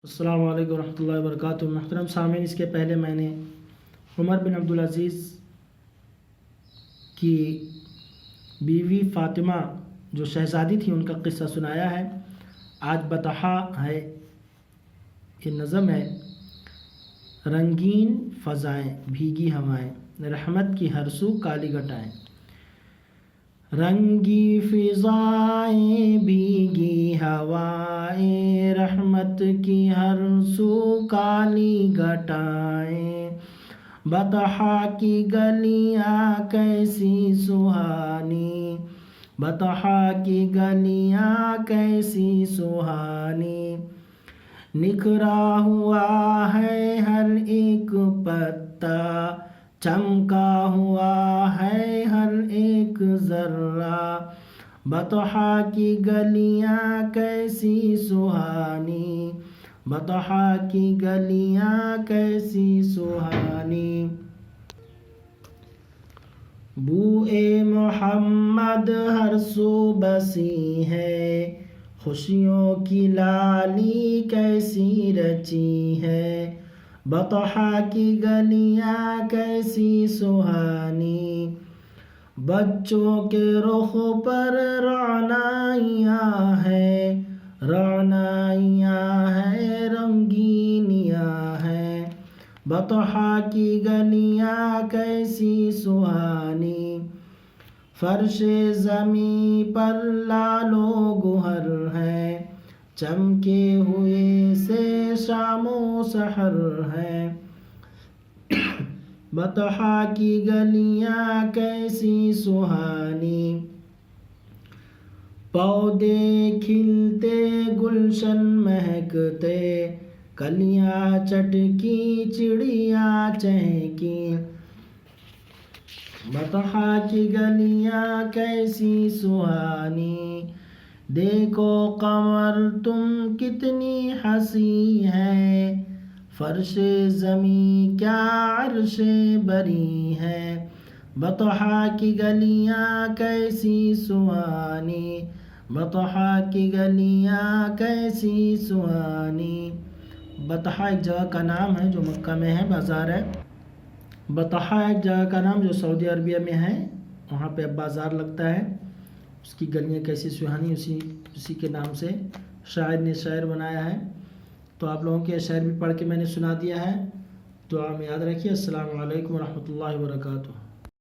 السلام علیکم ورحمۃ اللہ وبرکاتہ۔ محترم سامعین، اس کے پہلے میں نے عمر بن عبدالعزیز کی بیوی فاطمہ جو شہزادی تھی ان کا قصہ سنایا ہے۔ آج بطحا ہے، یہ نظم ہے۔ رنگین فضائیں بھیگی ہوائیں، رحمت کی ہر سو کالی گھٹائیں۔ رنگی فضائیں بھیگی ہوائیں، رحمت کی ہر سو کالی گھٹائیں۔ بطحا کی گلیاں کیسی سہانی، بطحا کی گلیاں کیسی سہانی۔ نکھرا ہوا ہے ہر ایک پتا، چمکا ہوا ہے ہر ایک ذرہ۔ بطحا کی گلیاں کیسی سہانی، بطحا کی گلیاں کیسی سہانی۔ بوئے محمد ہر سو بسی ہے، خوشیوں کی لالی کیسی رچی ہے۔ بطحا کی گلیاں کیسی سہانی، بچوں کے رخ پر رعنائیاں ہیں، رعنائیاں ہیں، رنگینیاں ہیں۔ بطحا کی گلیاں کیسی سہانی، فرش زمیں پر لال و گہر ہے، چمکے ہوئے سے شام و سحر ہے۔ بطحا کی گلیاں کیسی سہانی، پودے کھلتے گلشن مہکتے، کلیاں چٹکی چڑیاں چہکی۔ بطحا کی گلیاں کیسی سہانی، دیکھو قمر تم کتنی ہنسی ہے، فرش زمیں کیا عرش بری ہے۔ بطحا کی گلیاں کیسی سہانی، بطحا کی گلیاں کیسی سہانی۔ بطحا ایک جگہ کا نام ہے جو مکہ میں ہے، بازار ہے۔ بطحا ایک جگہ کا نام جو سعودی عربیہ میں ہے، وہاں پہ اب بازار لگتا ہے۔ اس کی گلیاں کیسی سہانی اسی کے نام سے شاعر نے شعر بنایا ہے۔ تو آپ لوگوں کے شعر بھی پڑھ کے میں نے سنا دیا ہے، دعا میں یاد رکھیے۔ السلام علیکم ورحمۃ اللہ وبرکاتہ۔